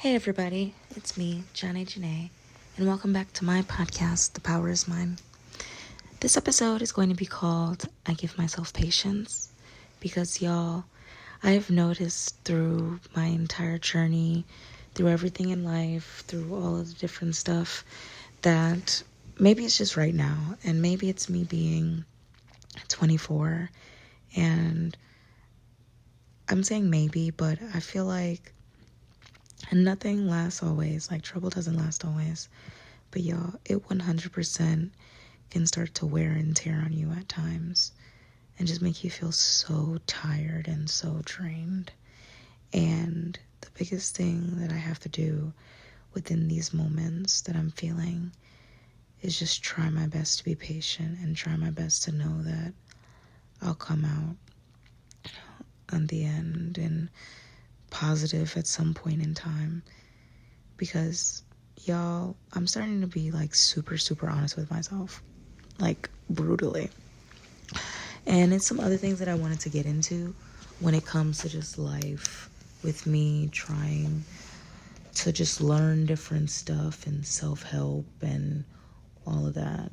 Hey everybody, it's me, Jahnea'Lauren, and welcome back to my podcast, The Power is Mine. This episode is going to be called I Give Myself Patience, because y'all, I have noticed through my entire journey, through everything in life, through all of the different stuff, that maybe it's just right now, and maybe it's me being 24, and I'm saying maybe, but I feel like nothing lasts always. Like, trouble doesn't last always. But y'all, it 100% can start to wear and tear on you at times and just make you feel so tired and so drained. And the biggest thing that I have to do within these moments that I'm feeling is just try my best to be patient and try my best to know that I'll come out on the end and positive at some point in time. Because y'all, I'm starting to be like super honest with myself, like brutally. And it's some other things that I wanted to get into when it comes to just life, with me trying to just learn different stuff and self-help and all of that.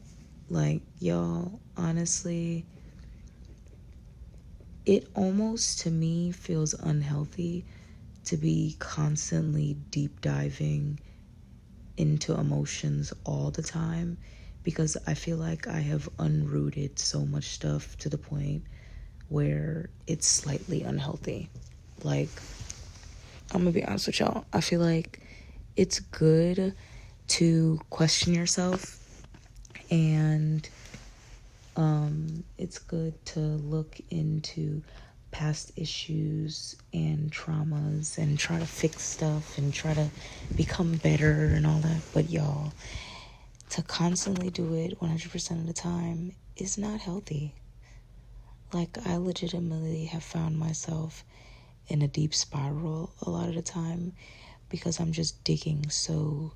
Like, y'all, honestly, it almost to me feels unhealthy to be constantly deep diving into emotions all the time, because I feel like I have unrooted so much stuff to the point where it's slightly unhealthy. Like, I'm gonna be honest with y'all, I feel like it's good to question yourself, and it's good to look into past issues and traumas and try to fix stuff and try to become better and all that. But y'all, to constantly do it 100% of the time is not healthy. Like, I legitimately have found myself in a deep spiral a lot of the time because I'm just digging so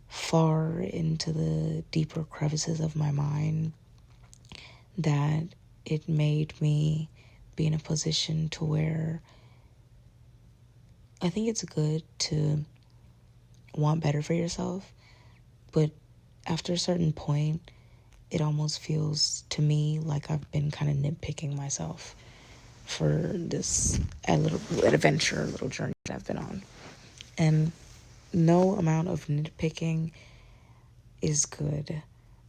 far into the deeper crevices of my mind that it made me be in a position to where I think it's good to want better for yourself, but after a certain point, it almost feels to me like I've been kind of nitpicking myself for this little adventure, little journey that I've been on. And no amount of nitpicking is good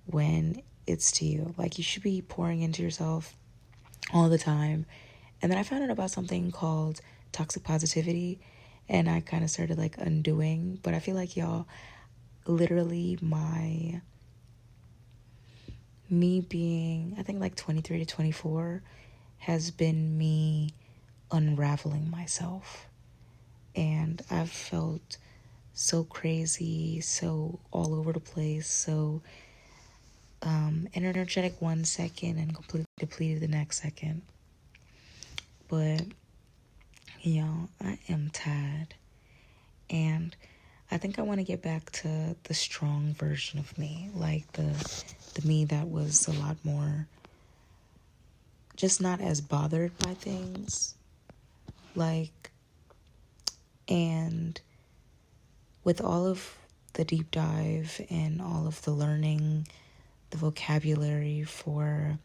when it's to you. Like, you should be pouring into yourself all the time. And then I found out about something called toxic positivity, and I kind of started like undoing. But I feel like, y'all, literally me being, I think, like 23 to 24 has been me unraveling myself. And I've felt so crazy, so all over the place, so energetic one second and completely depleted the next second. But, y'all, I am tired. And I think I want to get back to the strong version of me, like the me that was a lot more just not as bothered by things. Like, and with all of the deep dive and all of the learning, the vocabulary for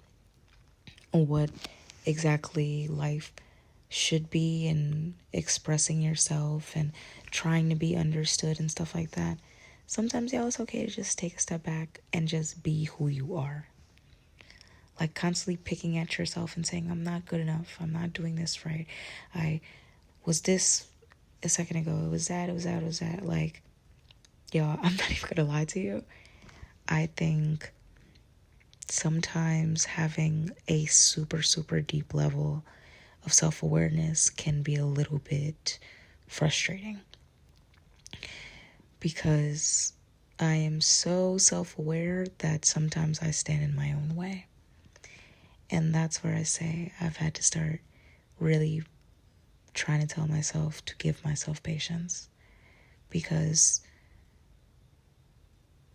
what exactly life should be, and expressing yourself and trying to be understood and stuff like that, sometimes, y'all, it's okay to just take a step back and just be who you are. Like, constantly picking at yourself and saying, I'm not good enough, I'm not doing this right, I was this a second ago, it was that. Like, y'all, I'm not even gonna lie to you. I think sometimes having a super deep level of self-awareness can be a little bit frustrating, because I am so self-aware that sometimes I stand in my own way. And that's where I say I've had to start really trying to tell myself to give myself patience, because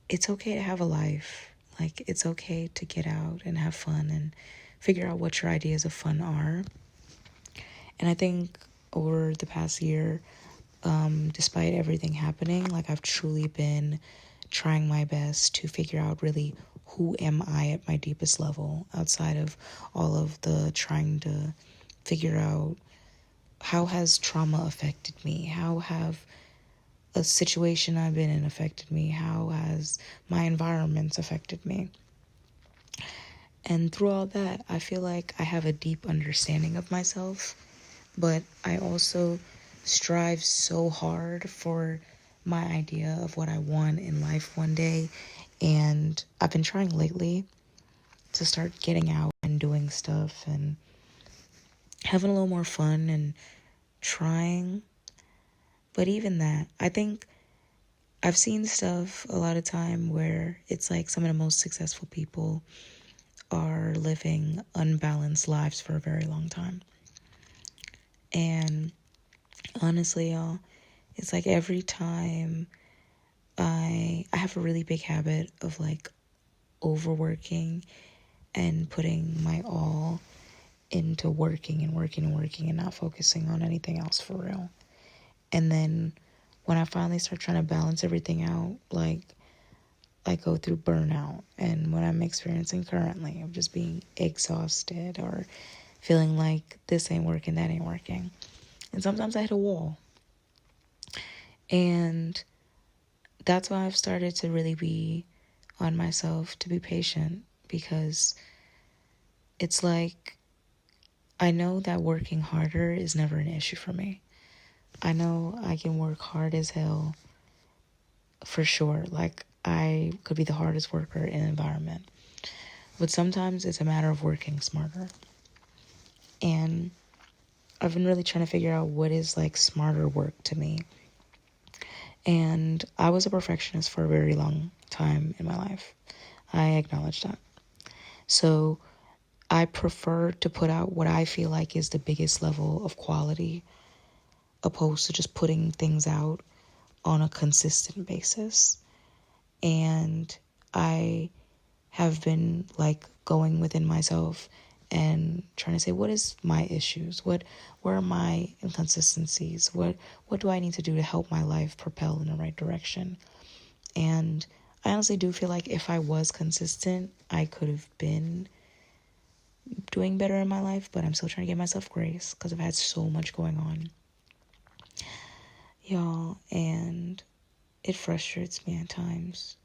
it's okay to have a life. Like, it's okay to get out and have fun and figure out what your ideas of fun are. And I think over the past year, despite everything happening. Like, I've truly been trying my best to figure out really who am I at my deepest level, outside of all of the trying to figure out how has trauma affected me, how have a situation I've been in affected me, how has my environments affected me. And through all that, I feel like I have a deep understanding of myself, but I also strive so hard for my idea of what I want in life one day. And I've been trying lately to start getting out and doing stuff and having a little more fun and trying. But even that, I think I've seen stuff a lot of time where it's like some of the most successful people are living unbalanced lives for a very long time. And honestly, y'all, it's like every time I have a really big habit of like overworking and putting my all into working and not focusing on anything else for real. And then when I finally start trying to balance everything out, like, I go through burnout, and what I'm experiencing currently of just being exhausted or feeling like this ain't working, that ain't working. And sometimes I hit a wall. And that's why I've started to really be on myself to be patient, because it's like I know that working harder is never an issue for me. I know I can work hard as hell for sure. Like, I could be the hardest worker in an environment. But sometimes it's a matter of working smarter. And I've been really trying to figure out what is like smarter work to me. And I was a perfectionist for a very long time in my life. I acknowledge that. So I prefer to put out what I feel like is the biggest level of quality, opposed to just putting things out on a consistent basis. And I have been like going within myself and trying to say, what is my issues? Where are my inconsistencies? What do I need to do to help my life propel in the right direction? And I honestly do feel like if I was consistent, I could have been doing better in my life, but I'm still trying to give myself grace because I've had so much going on, y'all, and it frustrates me at times.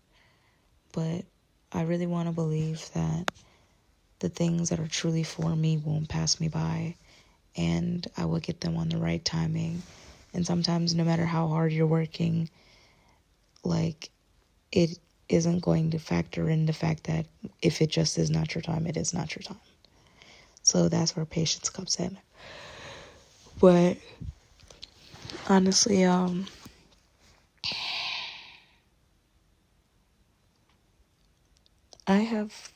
But I really want to believe that the things that are truly for me won't pass me by, and I will get them on the right timing. And sometimes, no matter how hard you're working, like, it isn't going to factor in the fact that if it just is not your time, it is not your time. So that's where patience comes in. But honestly, I have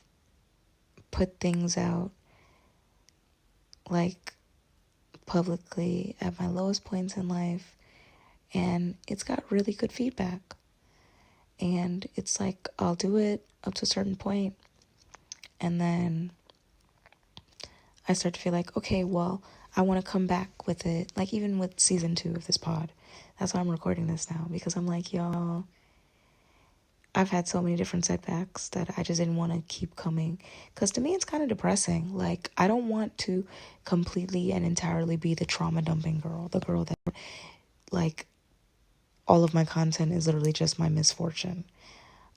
put things out like publicly at my lowest points in life, and it's got really good feedback. And it's like I'll do it up to a certain point, and then I start to feel like, okay, well, I want to come back with it. Like, even with season 2 of this pod, that's why I'm recording this now, because I'm like, y'all, I've had so many different setbacks that I just didn't want to keep coming. Because to me, it's kind of depressing. Like, I don't want to completely and entirely be the trauma dumping girl. The girl that, like, all of my content is literally just my misfortune.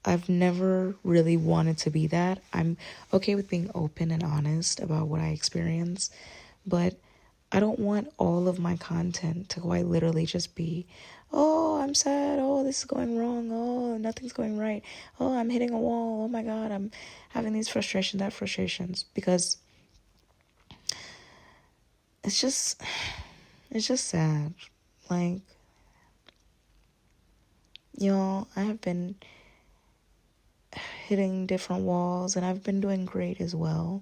I've never really wanted to be that. I'm okay with being open and honest about what I experience. But I don't want all of my content to quite literally just be, oh, I'm sad, oh, this is going wrong, oh, nothing's going right, oh, I'm hitting a wall, oh my God, I'm having these frustrations, because it's just sad. Like, y'all, I have been hitting different walls, and I've been doing great as well.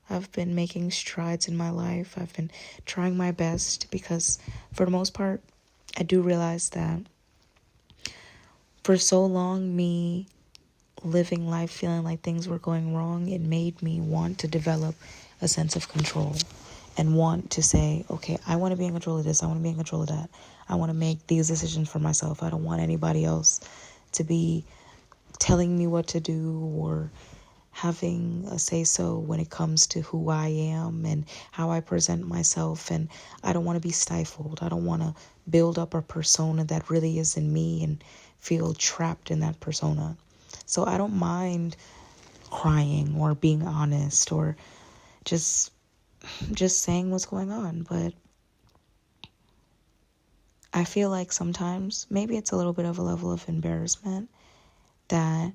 I've been making strides in my life. I've been trying my best, because for the most part, I do realize that for so long, me living life feeling like things were going wrong, it made me want to develop a sense of control. and want to say, okay, I want to be in control of this. I want to be in control of that. I want to make these decisions for myself. I don't want anybody else to be telling me what to do or having a say-so when it comes to who I am and how I present myself. And I don't want to be stifled. I don't want to build up a persona that really isn't me and feel trapped in that persona. So I don't mind crying or being honest or just saying what's going on. But I feel like sometimes maybe it's a little bit of a level of embarrassment that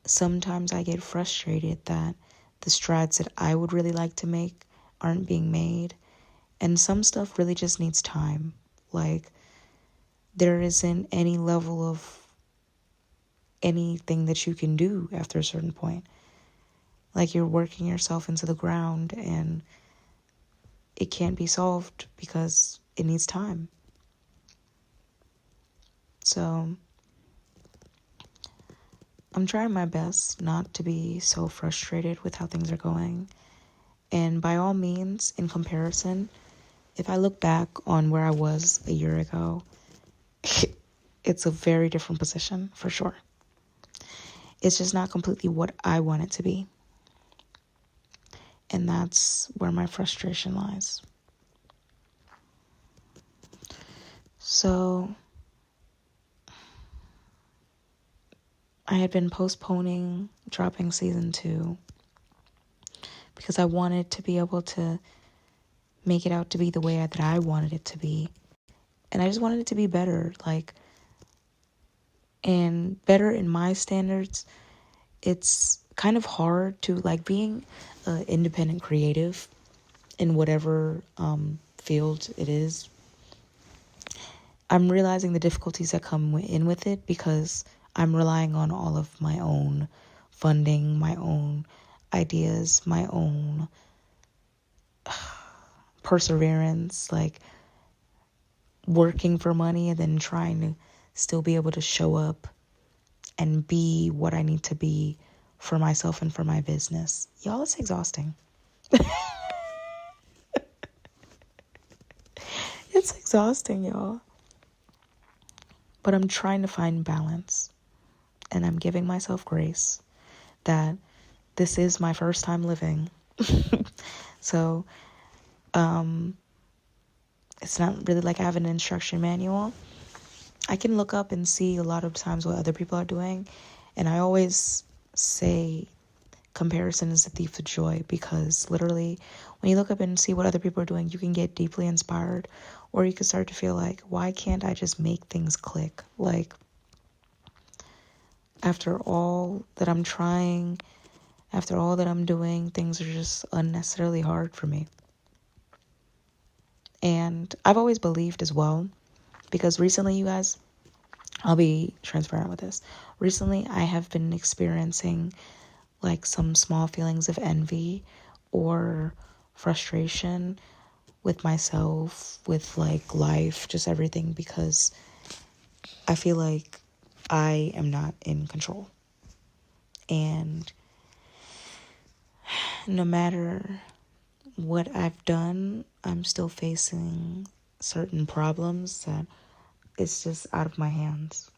sometimes I get frustrated that the strides that I would really like to make aren't being made. And some stuff really just needs time. Like, there isn't any level of anything that you can do after a certain point. Like, you're working yourself into the ground and it can't be solved because it needs time. So I'm trying my best not to be so frustrated with how things are going. And by all means, in comparison, if I look back on where I was a year ago, it's a very different position for sure. It's just not completely what I want it to be. And that's where my frustration lies. So I had been postponing dropping season 2 because I wanted to be able to make it out to be the way that I wanted it to be. And I just wanted it to be better, and better in my standards. It's kind of hard to, being an independent creative in whatever field it is. I'm realizing the difficulties that come in with it because I'm relying on all of my own funding, my own ideas, my own perseverance, working for money and then trying to still be able to show up and be what I need to be for myself and for my business. Y'all, it's exhausting. It's exhausting, y'all. But I'm trying to find balance. And I'm giving myself grace that this is my first time living. So, it's not really like I have an instruction manual. I can look up and see a lot of times what other people are doing. And I always say comparison is the thief of joy, because literally when you look up and see what other people are doing, you can get deeply inspired, or you can start to feel like, why can't I just make things click? After all that I'm trying, after all that I'm doing, things are just unnecessarily hard for me. And I've always believed as well, because recently, you guys, I'll be transparent with this. Recently, I have been experiencing some small feelings of envy or frustration with myself, with life, just everything, because I feel like I am not in control. And no matter what I've done, I'm still facing certain problems that it's just out of my hands.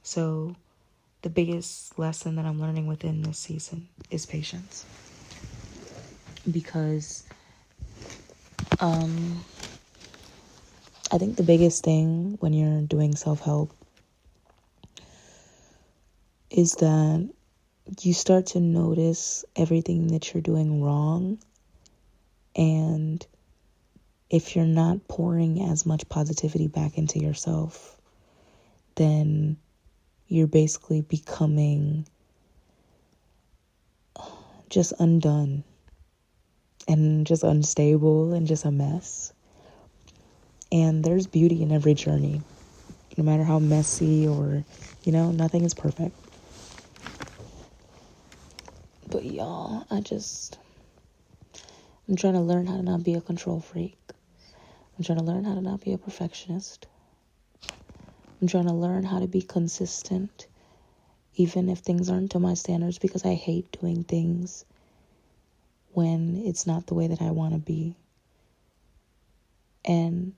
So the biggest lesson that I'm learning within this season is patience. Because I think the biggest thing when you're doing self-help is that you start to notice everything that you're doing wrong. And if you're not pouring as much positivity back into yourself, then you're basically becoming just undone and just unstable and just a mess. And there's beauty in every journey, no matter how messy or, nothing is perfect. But y'all, I'm trying to learn how to not be a control freak. I'm trying to learn how to not be a perfectionist. I'm trying to learn how to be consistent, even if things aren't to my standards, because I hate doing things when it's not the way that I want to be. And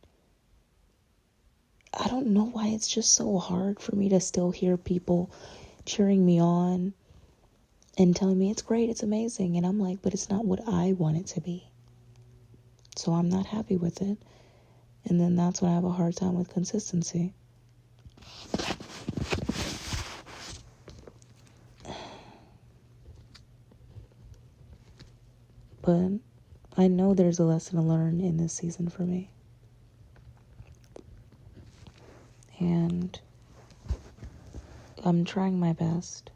I don't know why it's just so hard for me to still hear people cheering me on and telling me it's great, it's amazing. And I'm like, but it's not what I want it to be. So I'm not happy with it. And then that's when I have a hard time with consistency. But I know there's a lesson to learn in this season for me. And I'm trying my best.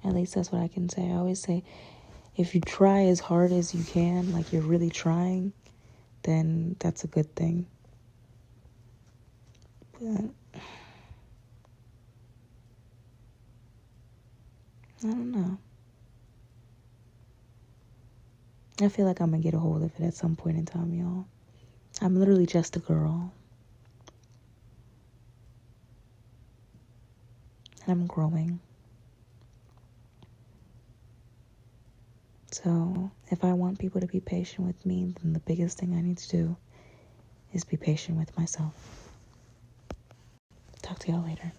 At least that's what I can say. I always say, if you try as hard as you can, like you're really trying, then that's a good thing. But I don't know. I feel like I'm gonna get a hold of it at some point in time, y'all. I'm literally just a girl. And I'm growing. So if I want people to be patient with me, then the biggest thing I need to do is be patient with myself. Talk to y'all later.